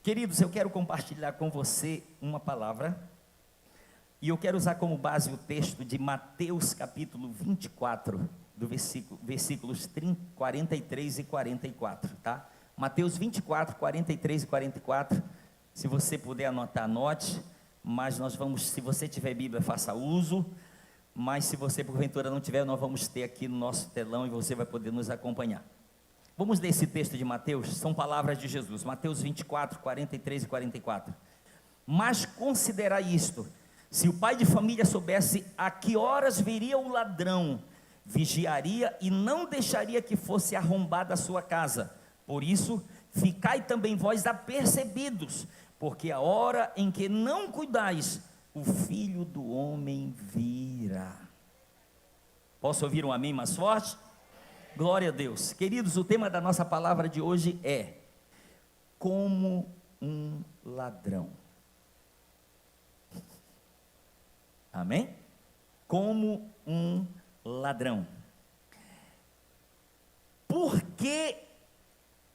Queridos, eu quero compartilhar com você uma palavra, e eu quero usar como base o texto de Mateus capítulo 24, do versículos 43 e 44, tá? Mateus 24, 43 e 44, se você puder anotar, anote, mas nós vamos, se você tiver Bíblia, faça uso, mas se você porventura não tiver, nós vamos ter aqui no nosso telão e você vai poder nos acompanhar. Vamos ler esse texto de Mateus, são palavras de Jesus, Mateus 24, 43 e 44. Mas considerai isto: se o pai de família soubesse a que horas viria o ladrão, vigiaria e não deixaria que fosse arrombada a sua casa. Por isso, ficai também vós apercebidos, porque a hora em que não cuidais, o Filho do Homem virá. Posso ouvir um amém mais forte? Glória a Deus. Queridos, o tema da nossa palavra de hoje é como um ladrão. Amém? Como um ladrão. Por que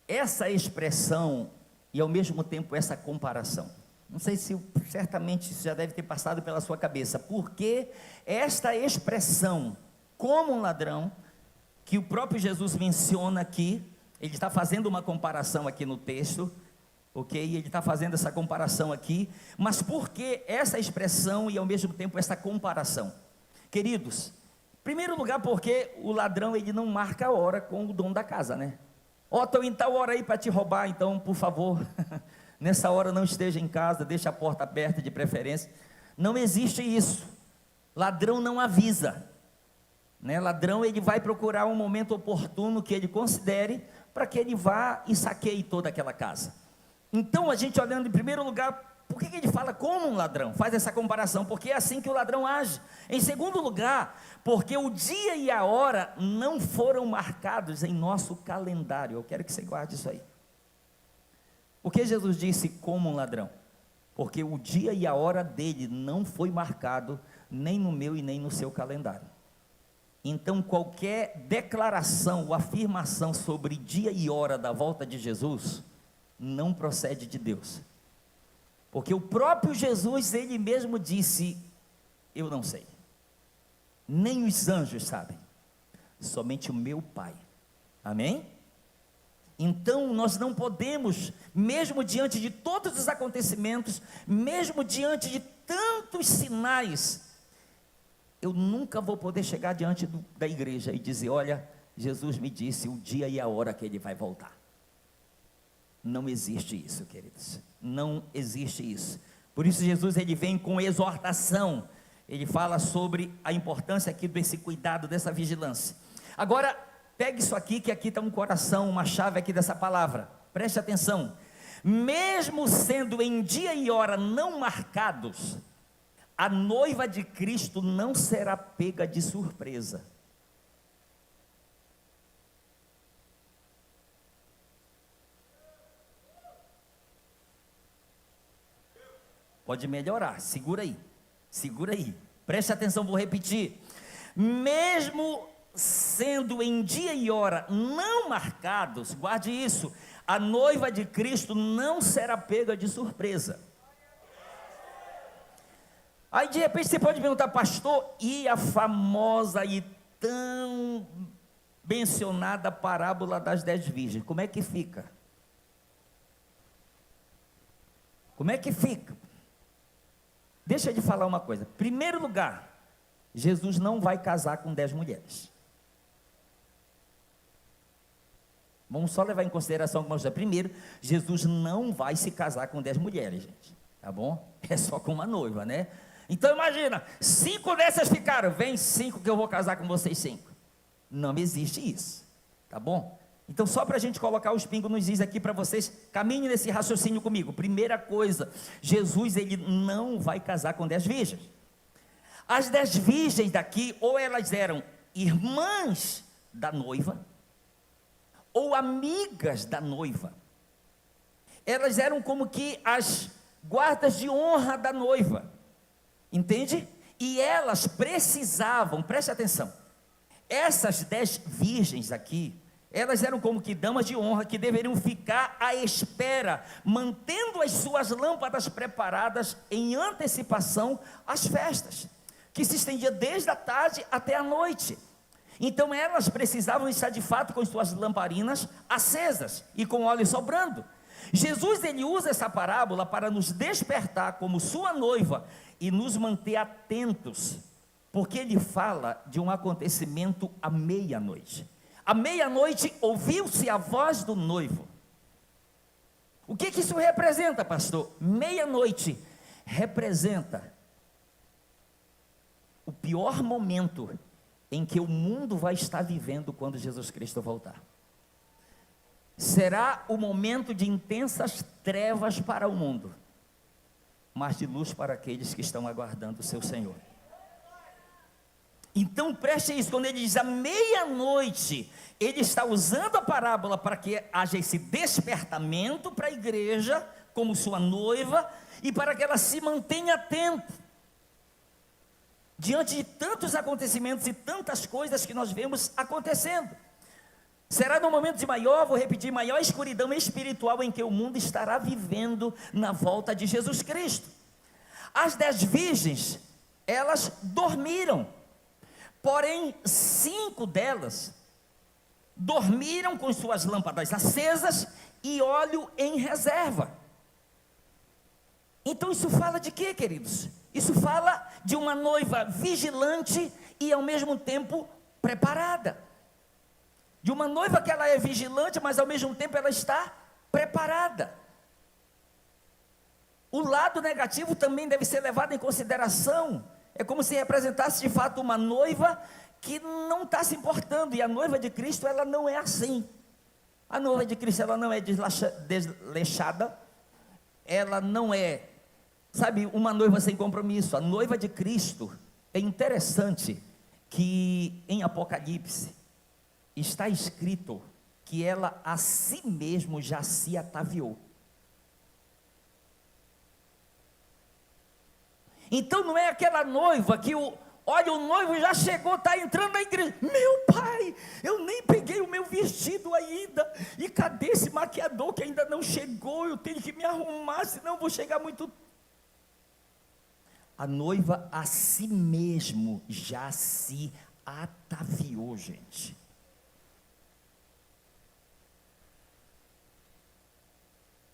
essa expressão e ao mesmo tempo essa comparação? Não sei se certamente isso já deve ter passado pela sua cabeça. Por que esta expressão como um ladrão, que o próprio Jesus menciona aqui? Ele está fazendo uma comparação aqui no texto, ok? Ele está fazendo essa comparação aqui, mas por que essa expressão e ao mesmo tempo essa comparação? Queridos, em primeiro lugar, porque o ladrão, ele não marca a hora com o dono da casa, né? Ó, estou em tal hora aí para te roubar, então, por favor, nessa hora não esteja em casa, deixa a porta aberta de preferência. Não existe isso. Ladrão não avisa, né? Ladrão, ele vai procurar um momento oportuno que ele considere, para que ele vá e saqueie toda aquela casa. Então, a gente olhando em primeiro lugar, por que ele fala como um ladrão? Faz essa comparação, porque é assim que o ladrão age. Em segundo lugar, porque o dia e a hora não foram marcados em nosso calendário. Eu quero que você guarde isso aí. Por que Jesus disse como um ladrão? Porque o dia e a hora dele não foi marcado nem no meu e nem no seu calendário. Então, qualquer declaração ou afirmação sobre dia e hora da volta de Jesus não procede de Deus, porque o próprio Jesus, ele mesmo disse: eu não sei, nem os anjos sabem, somente o meu Pai. Amém? Então nós não podemos, mesmo diante de todos os acontecimentos, mesmo diante de tantos sinais, eu nunca vou poder chegar diante da igreja e dizer: olha, Jesus me disse o dia e a hora que ele vai voltar. Não existe isso, queridos, não existe isso. Por isso Jesus, ele vem com exortação, ele fala sobre a importância aqui desse cuidado, dessa vigilância. Agora, pegue isso aqui, que aqui está um coração, uma chave aqui dessa palavra, preste atenção. Mesmo sendo em dia e hora não marcados, a noiva de Cristo não será pega de surpresa. Pode melhorar, segura aí, preste atenção, vou repetir. Mesmo sendo em dia e hora não marcados, guarde isso, a noiva de Cristo não será pega de surpresa. Aí de repente você pode perguntar: pastor, e a famosa e tão mencionada parábola das 10 virgens, como é que fica? Como é que fica? Deixa eu te falar uma coisa. Primeiro lugar, Jesus não vai casar com 10 mulheres. Vamos só levar em consideração algumas coisas. Primeiro, Jesus não vai se casar com 10 mulheres, gente, tá bom? É só com uma noiva, né? Então imagina, 5 dessas ficaram, vem 5 que eu vou casar com vocês 5. Não existe isso, tá bom? Então, só para a gente colocar os pingos nos is aqui para vocês, caminhem nesse raciocínio comigo. Primeira coisa, Jesus, ele não vai casar com 10 virgens. As 10 virgens daqui, ou elas eram irmãs da noiva, ou amigas da noiva. Elas eram como que as guardas de honra da noiva, entende? E elas precisavam, preste atenção, essas 10 virgens aqui, Elas eram como que damas de honra que deveriam ficar à espera, mantendo as suas lâmpadas preparadas em antecipação às festas, que se estendia desde a tarde até a noite. Então elas precisavam estar de fato com suas lamparinas acesas e com óleo sobrando. Jesus, ele usa essa parábola para nos despertar como sua noiva e nos manter atentos, porque ele fala de um acontecimento à meia-noite. À meia-noite ouviu-se a voz do noivo. O que isso representa, pastor? Meia-noite representa o pior momento em que o mundo vai estar vivendo quando Jesus Cristo voltar. Será o momento de intensas trevas para o mundo, mas de luz para aqueles que estão aguardando o seu Senhor. Então preste isso, quando ele diz à meia-noite, ele está usando a parábola para que haja esse despertamento para a igreja, como sua noiva, e para que ela se mantenha atenta, diante de tantos acontecimentos e tantas coisas que nós vemos acontecendo. Será no momento de maior, vou repetir, maior escuridão espiritual em que o mundo estará vivendo na volta de Jesus Cristo. As 10 virgens, elas dormiram, porém 5 delas dormiram com suas lâmpadas acesas e óleo em reserva. Então isso fala de quê, queridos? Isso fala de uma noiva vigilante e ao mesmo tempo preparada. De uma noiva que ela é vigilante, mas ao mesmo tempo ela está preparada. O lado negativo também deve ser levado em consideração. É como se representasse de fato uma noiva que não está se importando. E a noiva de Cristo, ela não é assim. A noiva de Cristo, ela não é desleixada. Ela não é, sabe, uma noiva sem compromisso. A noiva de Cristo, é interessante que em Apocalipse está escrito que ela a si mesmo já se ataviou. Então não é aquela noiva que olha, o noivo já chegou, está entrando na igreja. Meu pai, eu nem peguei o meu vestido ainda. E cadê esse maquiador que ainda não chegou? Eu tenho que me arrumar, senão eu vou chegar muito. A noiva a si mesmo já se ataviou, gente.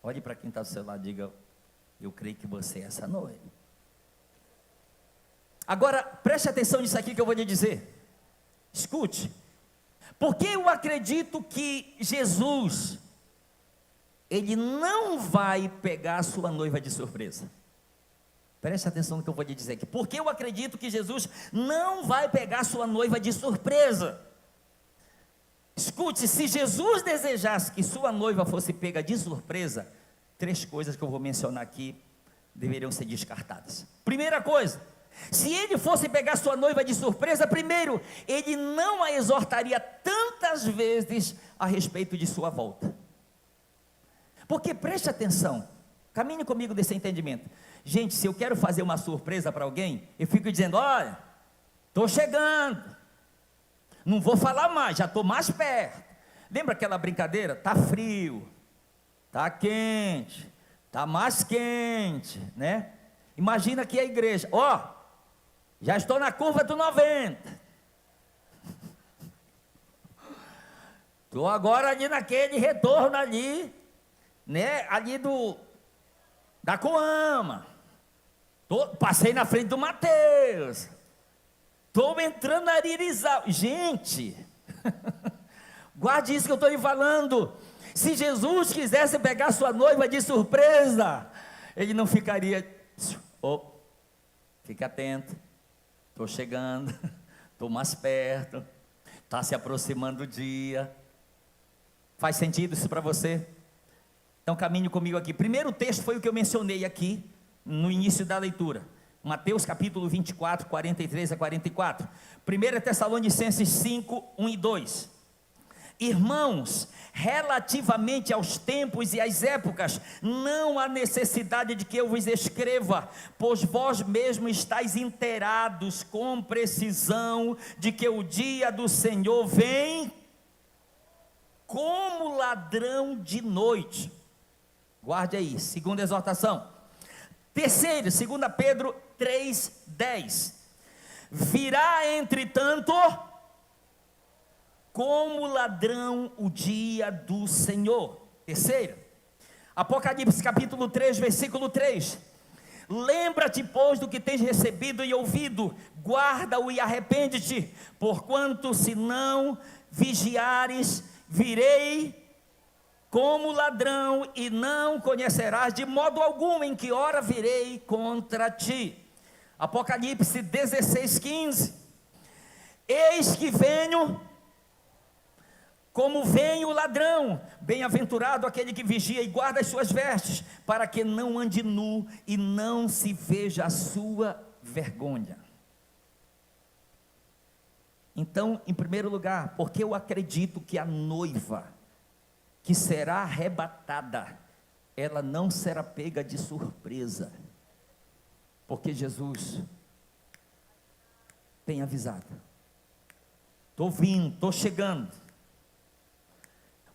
Olhe para quem está do seu lado e diga: eu creio que você é essa noiva. Agora, preste atenção nisso aqui que eu vou lhe dizer. Escute. Porque eu acredito que Jesus, ele não vai pegar a sua noiva de surpresa. Preste atenção no que eu vou lhe dizer aqui. Porque eu acredito que Jesus não vai pegar a sua noiva de surpresa. Escute, se Jesus desejasse que sua noiva fosse pega de surpresa, 3 coisas que eu vou mencionar aqui deveriam ser descartadas. Primeira coisa, se ele fosse pegar sua noiva de surpresa, primeiro, ele não a exortaria tantas vezes a respeito de sua volta. Porque preste atenção, caminhe comigo desse entendimento. Gente, se eu quero fazer uma surpresa para alguém, eu fico dizendo: olha, estou chegando. Não vou falar mais, já estou mais perto. Lembra aquela brincadeira? Está frio, está quente, está mais quente, né? Imagina aqui a igreja, já estou na curva do 90. Estou agora ali naquele retorno ali, né? Ali da Coama. Passei na frente do Mateus. Estou entrando na Aririzal. Gente, guarde isso que eu estou lhe falando. Se Jesus quisesse pegar sua noiva de surpresa, ele não ficaria, fica atento, estou chegando, estou mais perto, está se aproximando o dia. Faz sentido isso para você? Então caminhe comigo aqui. Primeiro texto foi o que eu mencionei aqui, no início da leitura. Mateus capítulo 24, 43 a 44. 1 Tessalonicenses 5, 1 e 2. Irmãos, relativamente aos tempos e às épocas, não há necessidade de que eu vos escreva, pois vós mesmos estáis inteirados com precisão de que o dia do Senhor vem. como ladrão de noite. Guarde aí, segunda exortação. Terceiro, 2 Pedro 3,10. Virá, entretanto, como ladrão o dia do Senhor. Terceiro, Apocalipse capítulo 3, versículo 3. Lembra-te, pois, do que tens recebido e ouvido, guarda-o e arrepende-te, porquanto se não vigiares, virei como ladrão e não conhecerás de modo algum em que hora virei contra ti. Apocalipse 16:15. Eis que venho como vem o ladrão, bem-aventurado aquele que vigia e guarda as suas vestes, para que não ande nu e não se veja a sua vergonha. Então, em primeiro lugar, porque eu acredito que a noiva que será arrebatada, ela não será pega de surpresa, porque Jesus tem avisado: estou vindo, estou chegando.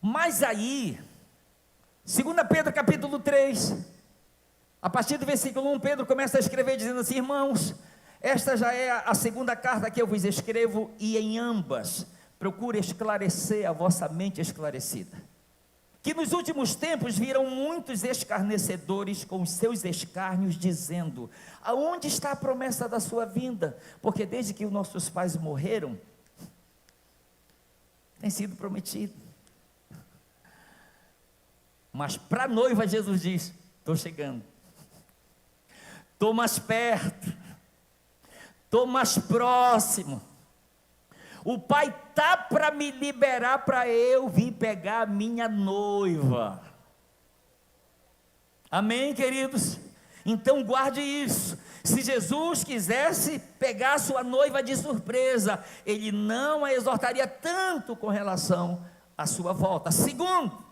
Mas aí, 2 Pedro capítulo 3, a partir do versículo 1, Pedro começa a escrever dizendo assim: irmãos, esta já é a segunda carta que eu vos escrevo, e em ambas procuro esclarecer a vossa mente esclarecida, que nos últimos tempos viram muitos escarnecedores com os seus escárnios, dizendo: aonde está a promessa da sua vinda? Porque desde que os nossos pais morreram, tem sido prometido. Mas para a noiva Jesus diz: estou chegando, estou mais perto, estou mais próximo. O Pai está para me liberar para eu vir pegar a minha noiva. Amém, queridos? Então guarde isso. Se Jesus quisesse pegar a sua noiva de surpresa, Ele não a exortaria tanto com relação à sua volta. Segundo,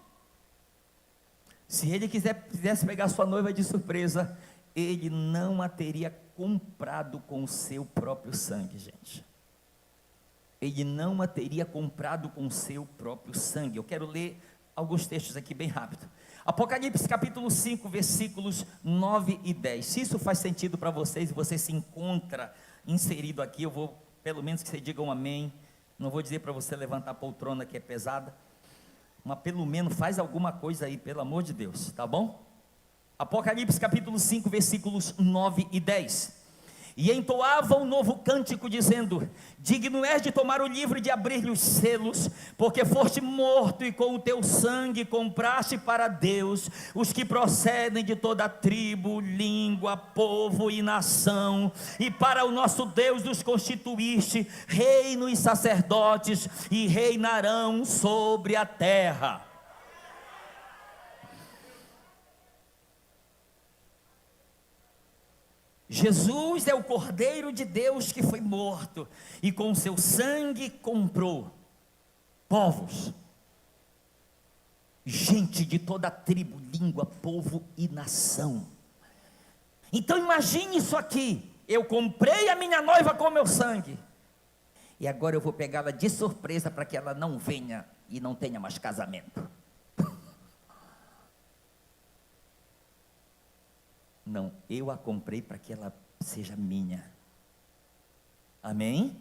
se Ele quisesse pegar a sua noiva de surpresa, Ele não a teria comprado com o seu próprio sangue, gente. Ele não a teria comprado com o seu próprio sangue. Eu quero ler alguns textos aqui bem rápido. Apocalipse capítulo 5, versículos 9 e 10. Se isso faz sentido para vocês e você se encontra inserido aqui, eu vou, pelo menos que você diga um amém. Não vou dizer para você levantar a poltrona que é pesada, mas pelo menos faz alguma coisa aí, pelo amor de Deus, tá bom? Apocalipse capítulo 5, versículos 9 e 10. E entoava um novo cântico, dizendo: digno és de tomar o livro e de abrir-lhe os selos, porque foste morto e com o teu sangue compraste para Deus os que procedem de toda tribo, língua, povo e nação, e para o nosso Deus os constituíste reino e sacerdotes, e reinarão sobre a terra. Jesus é o Cordeiro de Deus que foi morto, e com seu sangue comprou povos, gente de toda tribo, língua, povo e nação. Então imagine isso aqui: eu comprei a minha noiva com meu sangue, e agora eu vou pegá-la de surpresa para que ela não venha e não tenha mais casamento. Não, eu a comprei para que ela seja minha. Amém?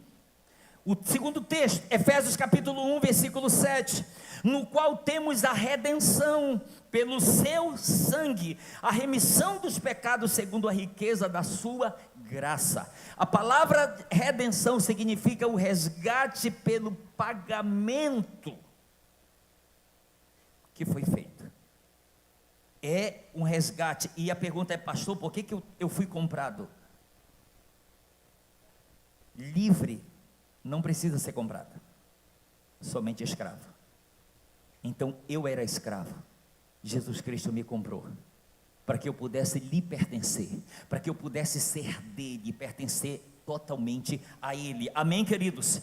O segundo texto, Efésios capítulo 1, versículo 7, no qual temos a redenção pelo seu sangue, a remissão dos pecados segundo a riqueza da sua graça. A palavra redenção significa o resgate pelo pagamento que foi feito. É um resgate. E a pergunta é: pastor, por que eu fui comprado? Livre não precisa ser comprado, somente escravo. Então eu era escravo, Jesus Cristo me comprou, para que eu pudesse lhe pertencer, para que eu pudesse ser dele e pertencer totalmente a ele. Amém, queridos?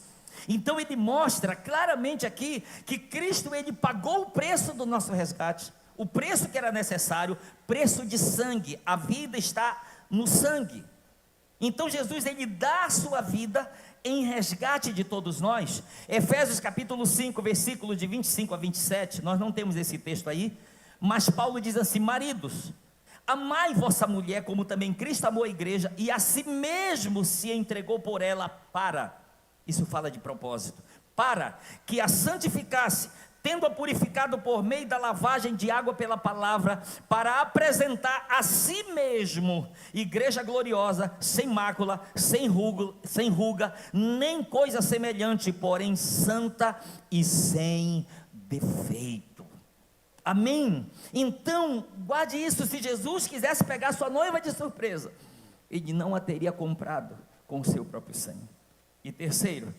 Então ele mostra claramente aqui que Cristo, ele pagou o preço do nosso resgate, o preço que era necessário, preço de sangue. A vida está no sangue. Então Jesus, ele dá a sua vida em resgate de todos nós. Efésios capítulo 5, versículo de 25 a 27, nós não temos esse texto aí, mas Paulo diz assim: maridos, amai vossa mulher como também Cristo amou a igreja e a si mesmo se entregou por ela para, isso fala de propósito, para que a santificasse, tendo-a purificado por meio da lavagem de água pela palavra, para apresentar a si mesmo igreja gloriosa, sem mácula, sem ruga, nem coisa semelhante, porém santa e sem defeito. Amém? Então, guarde isso: se Jesus quisesse pegar sua noiva de surpresa, ele não a teria comprado com o seu próprio sangue. E terceiro,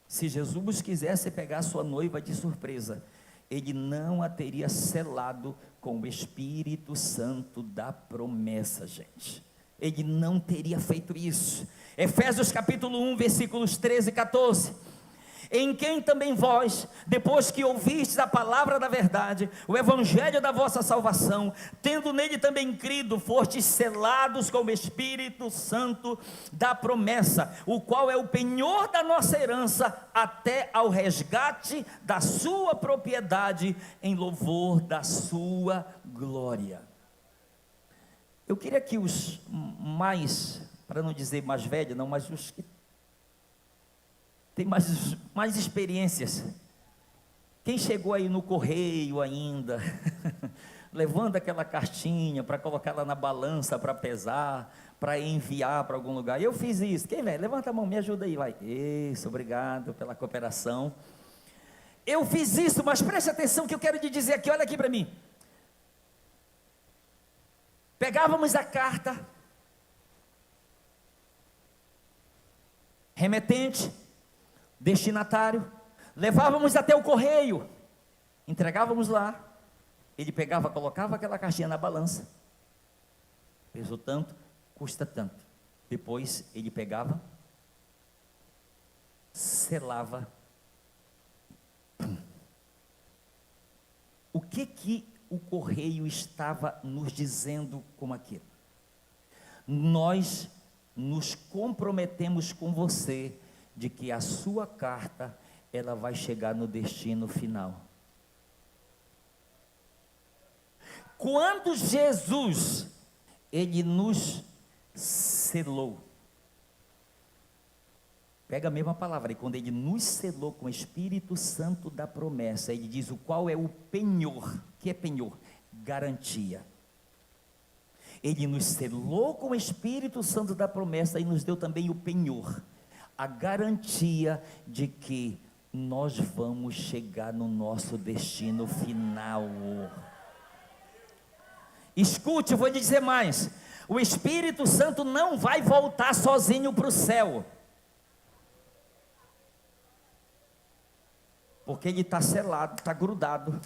se Jesus quisesse pegar sua noiva de surpresa, ele não a teria selado com o Espírito Santo da promessa, gente. Ele não teria feito isso. Efésios capítulo 1, versículos 13 e 14. Em quem também vós, depois que ouvistes a palavra da verdade, o evangelho da vossa salvação, tendo nele também crido, fostes selados com o Espírito Santo da promessa, o qual é o penhor da nossa herança, até ao resgate da sua propriedade, em louvor da sua glória. Eu queria que os mais, para não dizer mais velhos, não, mas os que tem mais experiências. Quem chegou aí no correio ainda, levando aquela cartinha para colocar lá na balança, para pesar, para enviar para algum lugar. Eu fiz isso. Quem vem? Levanta a mão, me ajuda aí, vai. Isso, obrigado pela cooperação. Eu fiz isso, mas preste atenção que eu quero te dizer aqui, olha aqui para mim. Pegávamos a carta, remetente, destinatário, levávamos até o correio, entregávamos lá, ele pegava, colocava aquela caixinha na balança, pesou tanto, custa tanto, depois ele pegava, selava. O que o correio estava nos dizendo com aquilo? Nós nos comprometemos com você, de que a sua carta, ela vai chegar no destino final. Quando Jesus, ele nos selou, pega a mesma palavra, e quando ele nos selou com o Espírito Santo da promessa, ele diz o qual é o penhor. O que é penhor? Garantia. Ele nos selou com o Espírito Santo da promessa e nos deu também o penhor, a garantia de que nós vamos chegar no nosso destino final. Escute, eu vou lhe dizer mais: o Espírito Santo não vai voltar sozinho para o céu, porque ele está selado, está grudado.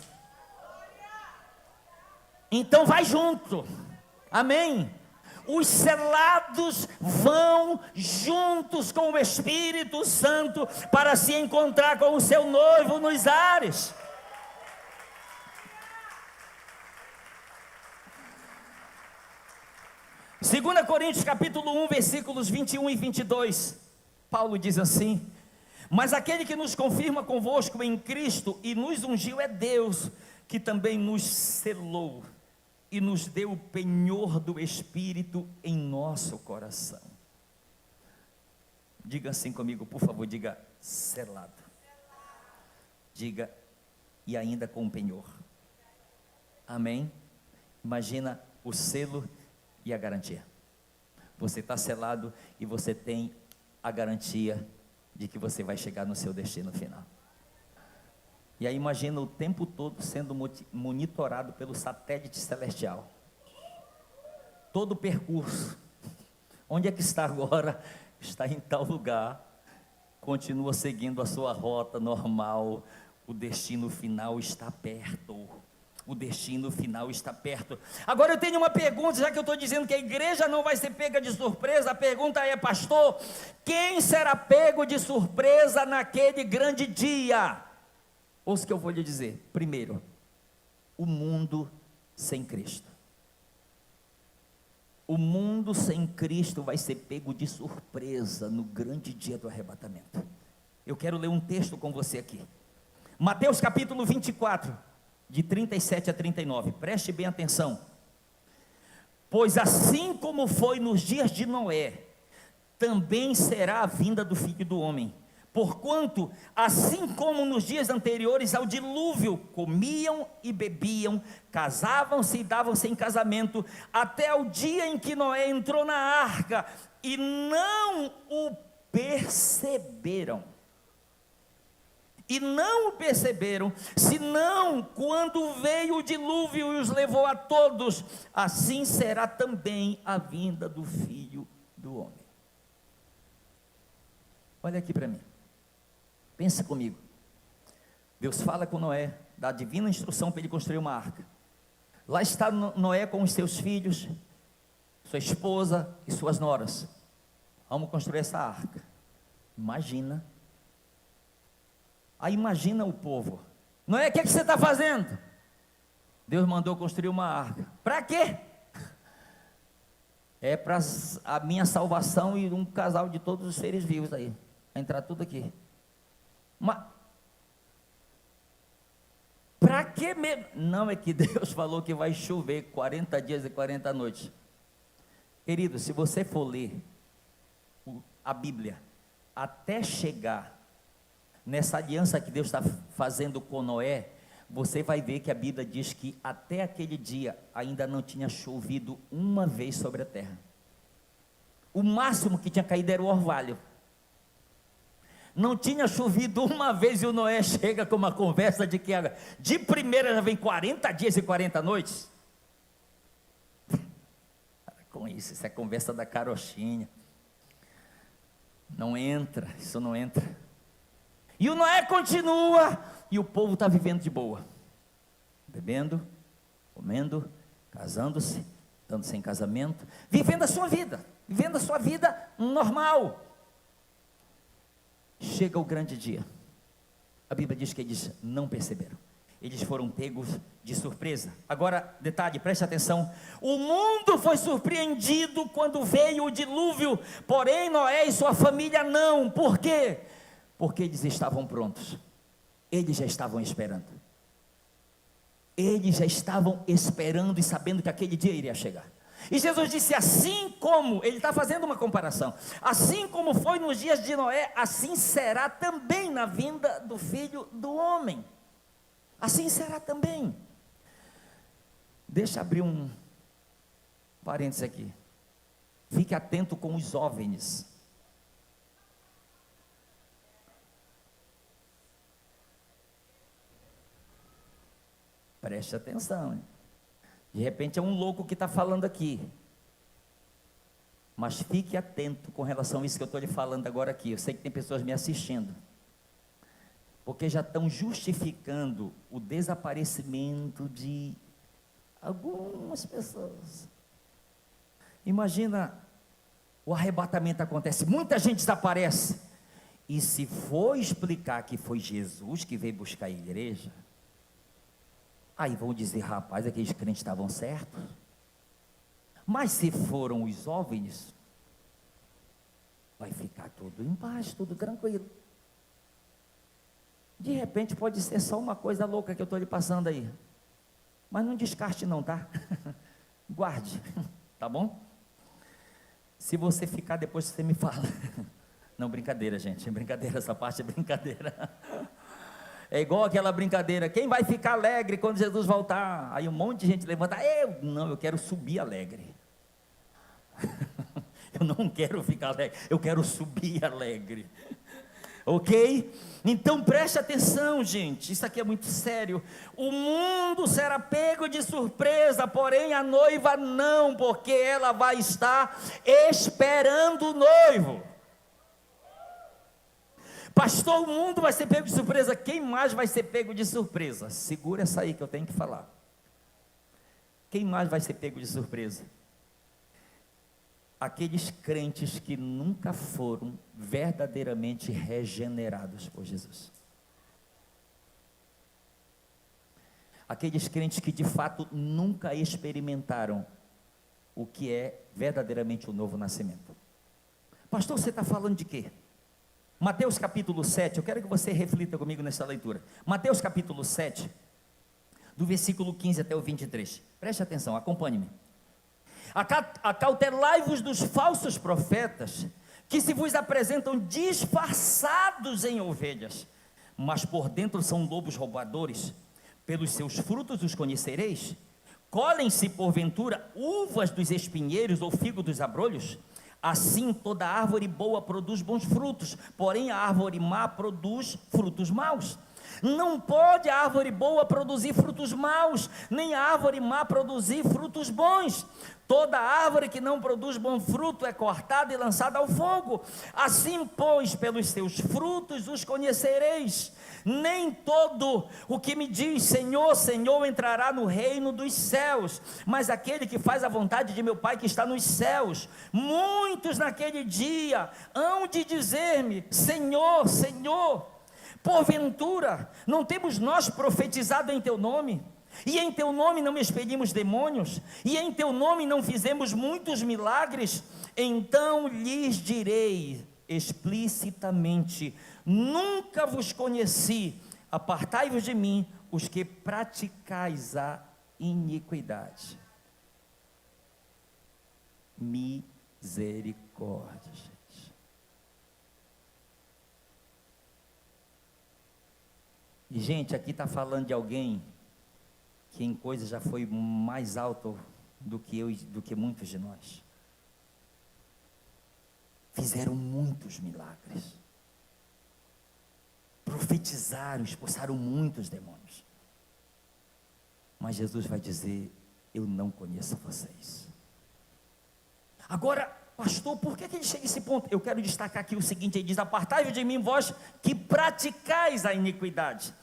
Então vai junto, amém? Os selados vão juntos com o Espírito Santo para se encontrar com o seu noivo nos ares. Segunda Coríntios capítulo 1, versículos 21 e 22, Paulo diz assim: mas aquele que nos confirma convosco em Cristo e nos ungiu é Deus, que também nos selou e nos deu o penhor do Espírito em nosso coração. Diga assim comigo, por favor, diga selado. Diga, e ainda com o penhor. Amém? Imagina o selo e a garantia. Você está selado e você tem a garantia de que você vai chegar no seu destino final. E aí imagina o tempo todo sendo monitorado pelo satélite celestial. Todo o percurso. Onde é que está agora? Está em tal lugar. Continua seguindo a sua rota normal. O destino final está perto. O destino final está perto. Agora eu tenho uma pergunta, já que eu estou dizendo que a igreja não vai ser pega de surpresa. A pergunta é, pastor, quem será pego de surpresa naquele grande dia? Ouça o que eu vou lhe dizer. Primeiro, o mundo sem Cristo. O mundo sem Cristo vai ser pego de surpresa no grande dia do arrebatamento. Eu quero ler um texto com você aqui. Mateus capítulo 24, de 37 a 39. Preste bem atenção. Pois assim como foi nos dias de Noé, também será a vinda do Filho do Homem. Porquanto, assim como nos dias anteriores ao dilúvio, comiam e bebiam, casavam-se e davam-se em casamento, até o dia em que Noé entrou na arca, e não o perceberam. Senão quando veio o dilúvio e os levou a todos, assim será também a vinda do Filho do Homem. Olha aqui para mim. Pensa comigo. Deus fala com Noé, dá a divina instrução para ele construir uma arca. Lá está Noé com os seus filhos, sua esposa e suas noras. Vamos construir essa arca. Imagina. Aí imagina o povo. Noé, o que você está fazendo? Deus mandou construir uma arca. Para quê? É para a minha salvação e um casal de todos os seres vivos aí. Vai entrar tudo aqui. Mas para que mesmo? Não, é que Deus falou que vai chover 40 dias e 40 noites. Querido, se você for ler a Bíblia, até chegar nessa aliança que Deus está fazendo com Noé, você vai ver que a Bíblia diz que até aquele dia ainda não tinha chovido uma vez sobre a terra. O máximo que tinha caído era o orvalho. Não tinha chovido uma vez e o Noé chega com uma conversa de que de primeira já vem 40 dias e 40 noites. Com isso é conversa da carochinha. Não entra, isso não entra. E o Noé continua, e o povo está vivendo de boa. Bebendo, comendo, casando-se, dando-se em casamento, vivendo a sua vida normal. Chega o grande dia. A Bíblia diz que eles não perceberam. Eles foram pegos de surpresa. Agora, detalhe, preste atenção. O mundo foi surpreendido quando veio o dilúvio, porém Noé e sua família não. Por quê? Porque eles estavam prontos. Eles já estavam esperando. Eles já estavam esperando e sabendo que aquele dia iria chegar. E Jesus disse, assim como, ele está fazendo uma comparação, assim como foi nos dias de Noé, assim será também na vinda do Filho do Homem. Assim será também. Deixa eu abrir um parênteses aqui. Fique atento com os OVNIs. Preste atenção, hein? De repente é um louco que está falando aqui. Mas fique atento com relação a isso que eu estou lhe falando agora aqui. Eu sei que tem pessoas me assistindo. Porque já estão justificando o desaparecimento de algumas pessoas. Imagina, o arrebatamento acontece, muita gente desaparece. E se for explicar que foi Jesus que veio buscar a igreja, aí vão dizer, rapaz, aqueles crentes estavam certos. Mas se foram os OVNIs, vai ficar tudo em paz, tudo tranquilo. De repente pode ser só uma coisa louca que eu estou lhe passando aí. Mas não descarte não, tá? Guarde, tá bom? Se você ficar, depois você me fala. Não, brincadeira, gente, é brincadeira, essa parte é brincadeira. É igual aquela brincadeira, quem vai ficar alegre quando Jesus voltar? Aí um monte de gente levanta, eu quero subir alegre. Eu não quero ficar alegre, eu quero subir alegre. Ok? Então preste atenção, gente, isso aqui é muito sério. O mundo será pego de surpresa, porém a noiva não, porque ela vai estar esperando o noivo. Pastor, o mundo vai ser pego de surpresa, quem mais vai ser pego de surpresa? Segura essa aí que eu tenho que falar. Quem mais vai ser pego de surpresa? Aqueles crentes que nunca foram verdadeiramente regenerados por Jesus. Aqueles crentes que de fato nunca experimentaram o que é verdadeiramente o novo nascimento. Pastor, você está falando de quê? Mateus capítulo 7, eu quero que você reflita comigo nessa leitura. Mateus capítulo 7, do versículo 15 até o 23. Preste atenção, acompanhe-me. Acautelai-vos dos falsos profetas, que se vos apresentam disfarçados em ovelhas, mas por dentro são lobos roubadores. Pelos seus frutos os conhecereis. Colhem-se porventura uvas dos espinheiros ou figo dos abrolhos? Assim toda árvore boa produz bons frutos, porém a árvore má produz frutos maus. Não pode a árvore boa produzir frutos maus, nem a árvore má produzir frutos bons. Toda árvore que não produz bom fruto é cortada e lançada ao fogo. Assim, pois, pelos seus frutos os conhecereis. Nem todo o que me diz Senhor, Senhor entrará no reino dos céus, mas aquele que faz a vontade de meu Pai que está nos céus. Muitos naquele dia hão de dizer-me: Senhor, Senhor, porventura não temos nós profetizado em teu nome? E em teu nome não expelimos demônios? E em teu nome não fizemos muitos milagres? Então lhes direi explicitamente: nunca vos conheci, apartai-vos de mim, os que praticais a iniquidade. Misericórdia, gente. E gente, aqui está falando de alguém que em coisas já foi mais alto do que eu e do que muitos de nós. Fizeram muitos milagres, profetizaram, expulsaram muitos demônios, mas Jesus vai dizer: eu não conheço vocês. Agora, pastor, por que ele chega a esse ponto? Eu quero destacar aqui o seguinte: ele diz: apartai-vos de mim, vós que praticais a iniquidade.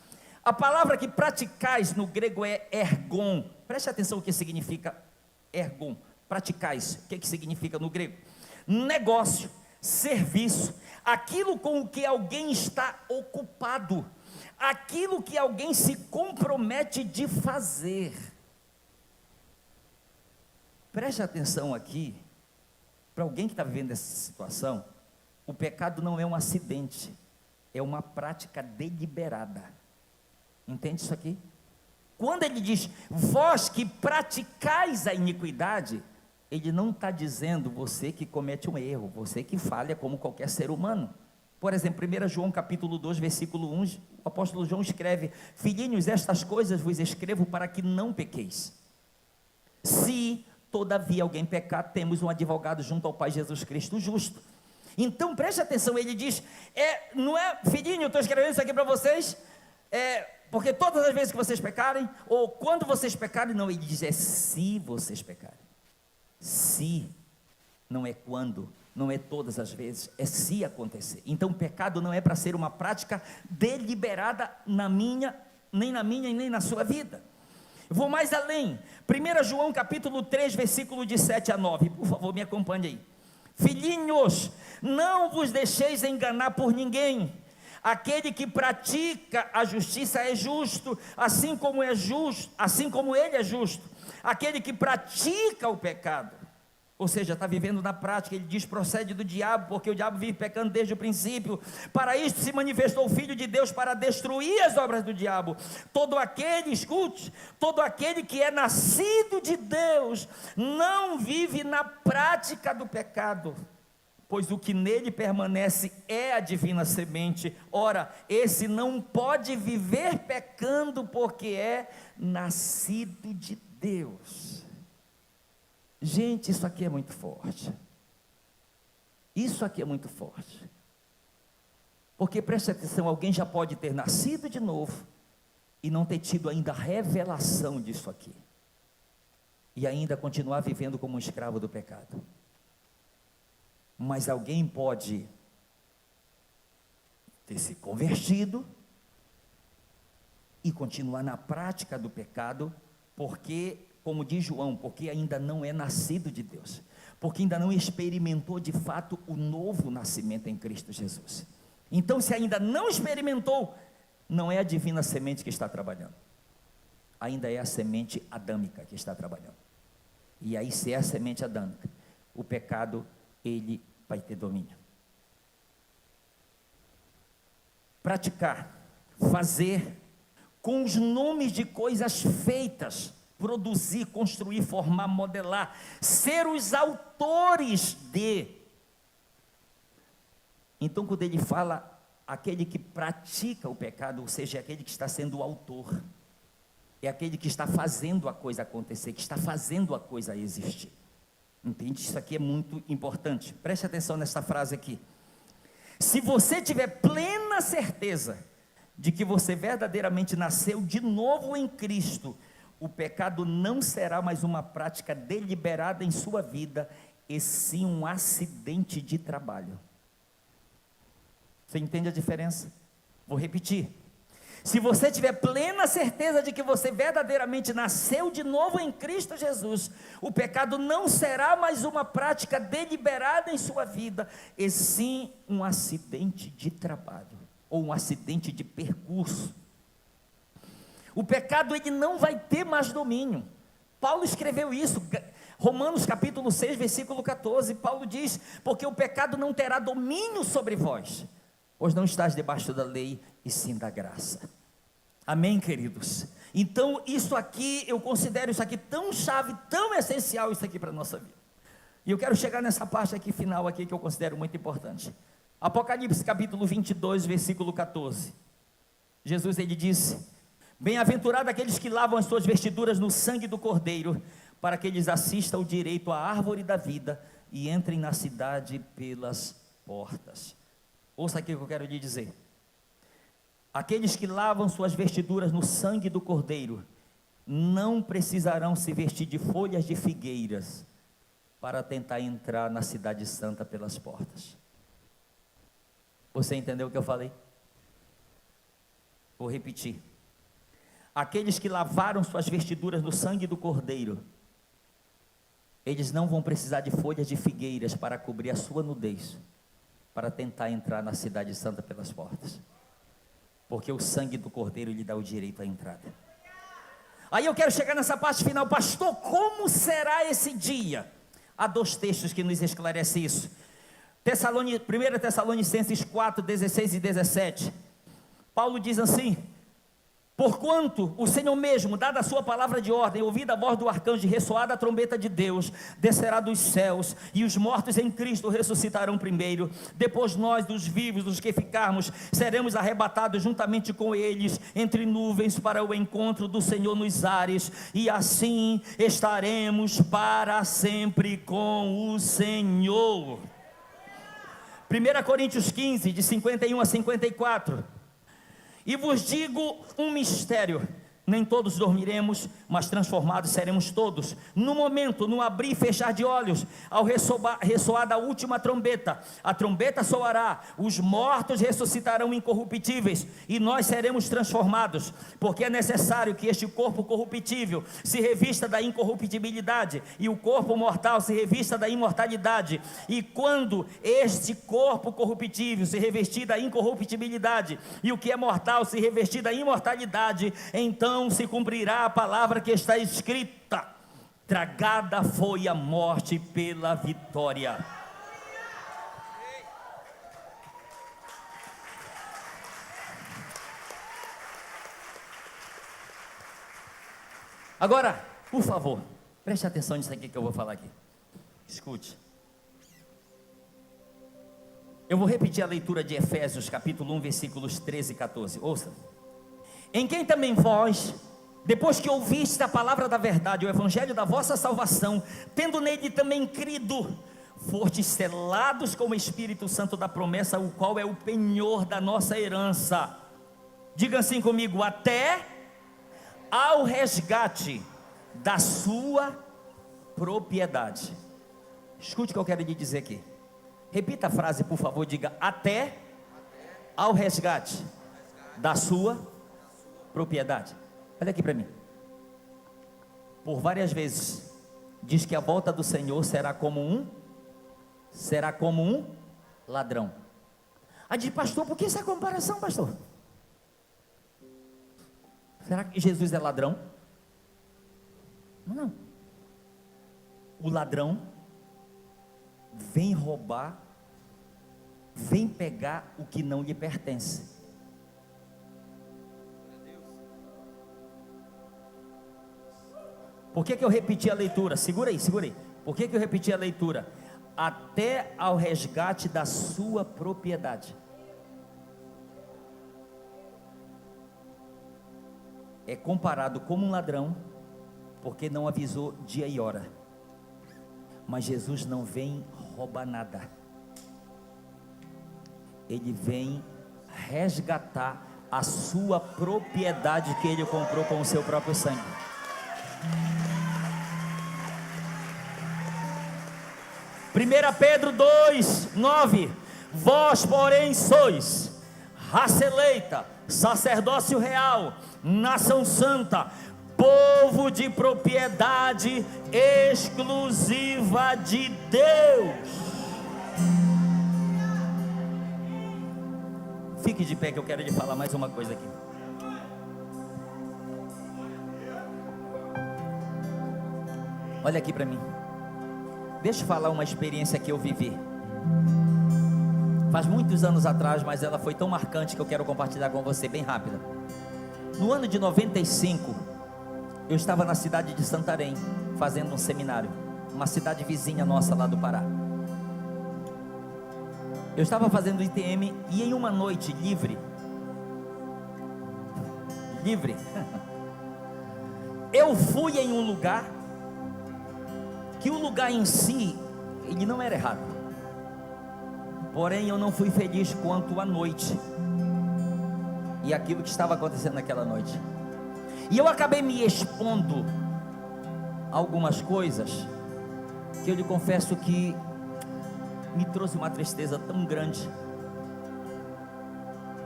A palavra que praticais no grego é ergon. Preste atenção o que significa ergon. Praticais, o que significa no grego? Negócio, serviço, aquilo com o que alguém está ocupado, aquilo que alguém se compromete de fazer. Preste atenção aqui, para alguém que está vivendo essa situação, o pecado não é um acidente, é uma prática deliberada. Entende isso aqui? Quando ele diz, vós que praticais a iniquidade, ele não está dizendo você que comete um erro, você que falha como qualquer ser humano. Por exemplo, 1 João capítulo 2, versículo 1, o apóstolo João escreve: filhinhos, estas coisas vos escrevo para que não pequeis. Se todavia alguém pecar, temos um advogado junto ao Pai, Jesus Cristo justo. Então preste atenção, ele diz, não é, filhinho, eu estou escrevendo isso aqui para vocês, porque todas as vezes que vocês pecarem, ou quando vocês pecarem, não, ele diz, se vocês pecarem. Se, não é quando, não é todas as vezes, é se acontecer. Então o pecado não é para ser uma prática deliberada nem na minha e nem na sua vida. Eu vou mais além, 1 João capítulo 3, versículo de 7 a 9, por favor me acompanhe aí. Filhinhos, não vos deixeis enganar por ninguém. Aquele que pratica a justiça é justo, assim como ele é justo. Aquele que pratica o pecado, ou seja, está vivendo na prática, ele diz, procede do diabo, porque o diabo vive pecando desde o princípio. Para isto se manifestou o Filho de Deus, para destruir as obras do diabo. Todo aquele, escute, todo aquele que é nascido de Deus, não vive na prática do pecado, pois o que nele permanece é a divina semente. Ora, esse não pode viver pecando, porque é nascido de Deus. Gente, isso aqui é muito forte. Isso aqui é muito forte. Porque preste atenção, alguém já pode ter nascido de novo e não ter tido ainda a revelação disso aqui, e ainda continuar vivendo como um escravo do pecado. Mas alguém pode ter se convertido e continuar na prática do pecado, porque, como diz João, porque ainda não é nascido de Deus, porque ainda não experimentou de fato o novo nascimento em Cristo Jesus. Então, se ainda não experimentou, não é a divina semente que está trabalhando, ainda é a semente adâmica que está trabalhando. E aí, se é a semente adâmica, o pecado, ele vai ter domínio. Praticar, fazer, com os nomes de coisas feitas, produzir, construir, formar, modelar, ser os autores de. Então, quando ele fala, aquele que pratica o pecado, ou seja, aquele que está sendo o autor, é aquele que está fazendo a coisa acontecer, que está fazendo a coisa existir. Entende? Isso aqui é muito importante. Preste atenção nessa frase aqui. Se você tiver plena certeza de que você verdadeiramente nasceu de novo em Cristo, o pecado não será mais uma prática deliberada em sua vida, e sim um acidente de trabalho. Você entende a diferença? Vou repetir. Se você tiver plena certeza de que você verdadeiramente nasceu de novo em Cristo Jesus, o pecado não será mais uma prática deliberada em sua vida, e sim um acidente de trabalho, ou um acidente de percurso. O pecado, ele não vai ter mais domínio. Paulo escreveu isso, Romanos capítulo 6, versículo 14, Paulo diz, porque o pecado não terá domínio sobre vós, pois não estás debaixo da lei, e sim da graça. Amém, queridos? Então, isso aqui, eu considero isso aqui tão chave, tão essencial, isso aqui para a nossa vida. E eu quero chegar nessa parte aqui, final aqui, que eu considero muito importante. Apocalipse capítulo 22, versículo 14. Jesus, ele disse: bem-aventurado aqueles que lavam as suas vestiduras no sangue do Cordeiro, para que eles assistam o direito à árvore da vida, e entrem na cidade pelas portas. Ouça aqui o que eu quero lhe dizer. Aqueles que lavam suas vestiduras no sangue do Cordeiro, não precisarão se vestir de folhas de figueiras, para tentar entrar na cidade santa pelas portas. Você entendeu o que eu falei? Vou repetir. Aqueles que lavaram suas vestiduras no sangue do Cordeiro, eles não vão precisar de folhas de figueiras para cobrir a sua nudez, para tentar entrar na cidade santa pelas portas, porque o sangue do Cordeiro lhe dá o direito à entrada. Aí eu quero chegar nessa parte final. Pastor, como será esse dia? Há dois textos que nos esclarecem isso. 1 Tessalonicenses 4, 16 e 17, Paulo diz assim: porquanto o Senhor mesmo, dada a sua palavra de ordem, ouvida a voz do arcanjo, ressoada a trombeta de Deus, descerá dos céus, e os mortos em Cristo ressuscitarão primeiro. Depois nós, dos vivos, os que ficarmos, seremos arrebatados juntamente com eles, entre nuvens, para o encontro do Senhor nos ares, e assim estaremos para sempre com o Senhor. 1 Coríntios 15, de 51 a 54. E vos digo um mistério: nem todos dormiremos, mas transformados seremos todos, no momento, no abrir e fechar de olhos, ao ressoar da última trombeta. A trombeta soará, os mortos ressuscitarão incorruptíveis, e nós seremos transformados, porque é necessário que este corpo corruptível se revista da incorruptibilidade, e o corpo mortal se revista da imortalidade. E quando este corpo corruptível se revestir da incorruptibilidade, e o que é mortal se revestir da imortalidade, então se cumprirá a palavra que está escrita: tragada foi a morte pela vitória. Agora, por favor, preste atenção nisso aqui que eu vou falar aqui. Escute. Eu vou repetir a leitura de Efésios capítulo 1, versículos 13 e 14. Ouça. Em quem também vós, depois que ouviste a palavra da verdade, o evangelho da vossa salvação, tendo nele também crido, fostes selados com o Espírito Santo da promessa, o qual é o penhor da nossa herança. Diga assim comigo: até ao resgate da sua propriedade. Escute o que eu quero lhe dizer aqui. Repita a frase, por favor. Diga: até ao resgate da sua propriedade. Olha aqui para mim. Por várias vezes diz que a volta do Senhor será como um ladrão. Aí diz: pastor, por que essa comparação, pastor? Será que Jesus é ladrão? Não. o ladrão vem roubar, vem pegar o que não lhe pertence. Por que eu repeti a leitura? Segura aí, segura aí. Por que eu repeti a leitura? Até ao resgate da sua propriedade. É comparado como um ladrão, porque não avisou dia e hora. Mas Jesus não vem roubar nada. Ele vem resgatar a sua propriedade que ele comprou com o seu próprio sangue. Primeira Pedro 2:9. Vós, porém, sois raça eleita, sacerdócio real, nação santa, povo de propriedade exclusiva de Deus. Fique de pé que eu quero lhe falar mais uma coisa aqui. Olha aqui para mim. Deixa eu falar uma experiência que eu vivi. Faz muitos anos atrás, mas ela foi tão marcante que eu quero compartilhar com você bem rápida. No ano de 95, eu estava na cidade de Santarém, fazendo um seminário, uma cidade vizinha nossa lá do Pará. Eu estava fazendo ITM e em uma noite livre, eu fui em um lugar, que o lugar em si, ele não era errado, porém eu não fui feliz quanto à noite, e aquilo que estava acontecendo naquela noite, e eu acabei me expondo a algumas coisas, que eu lhe confesso que me trouxe uma tristeza tão grande,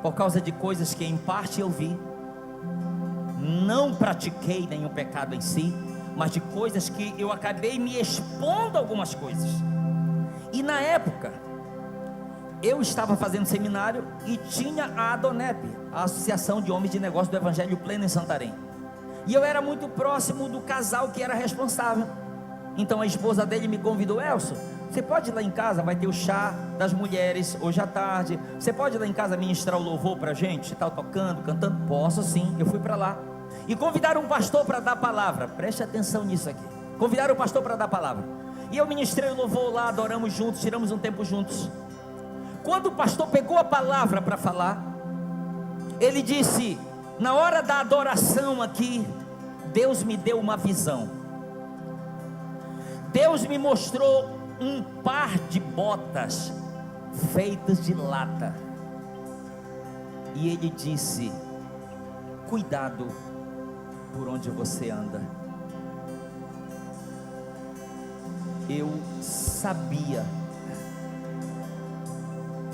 por causa de coisas que em parte eu vi, não pratiquei nenhum pecado em si, mas de coisas que eu acabei me expondo a algumas coisas. E na época, eu estava fazendo seminário e tinha a ADONEP, a Associação de Homens de Negócios do Evangelho Pleno em Santarém, e eu era muito próximo do casal que era responsável. Então a esposa dele me convidou: Elcio, você pode ir lá em casa, vai ter o chá das mulheres hoje à tarde, você pode ir lá em casa ministrar o louvor para a gente, tal, tocando, cantando? Posso sim. Eu fui para lá, e convidaram um pastor para dar palavra. Preste atenção nisso aqui. Convidaram o pastor para dar palavra, e eu ministrei o louvor lá, adoramos juntos, tiramos um tempo juntos. Quando o pastor pegou a palavra para falar, ele disse: na hora da adoração aqui, Deus me deu uma visão. Deus me mostrou um par de botas feitas de lata, e ele disse: cuidado por onde você anda. Eu sabia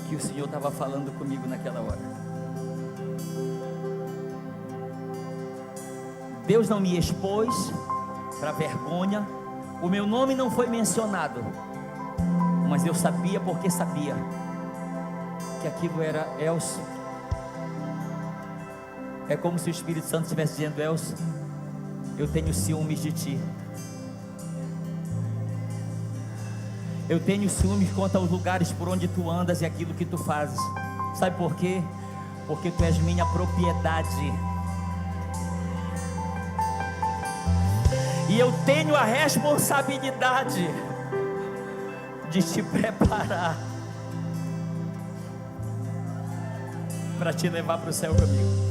que o Senhor estava falando comigo naquela hora. Deus não me expôs para vergonha, o meu nome não foi mencionado, mas eu sabia, porque sabia que aquilo era Elcio. É como se o Espírito Santo estivesse dizendo: Elcio, eu tenho ciúmes de ti, eu tenho ciúmes quanto aos lugares por onde tu andas e aquilo que tu fazes. Sabe por quê? Porque tu és minha propriedade, e eu tenho a responsabilidade de te preparar para te levar para o céu comigo.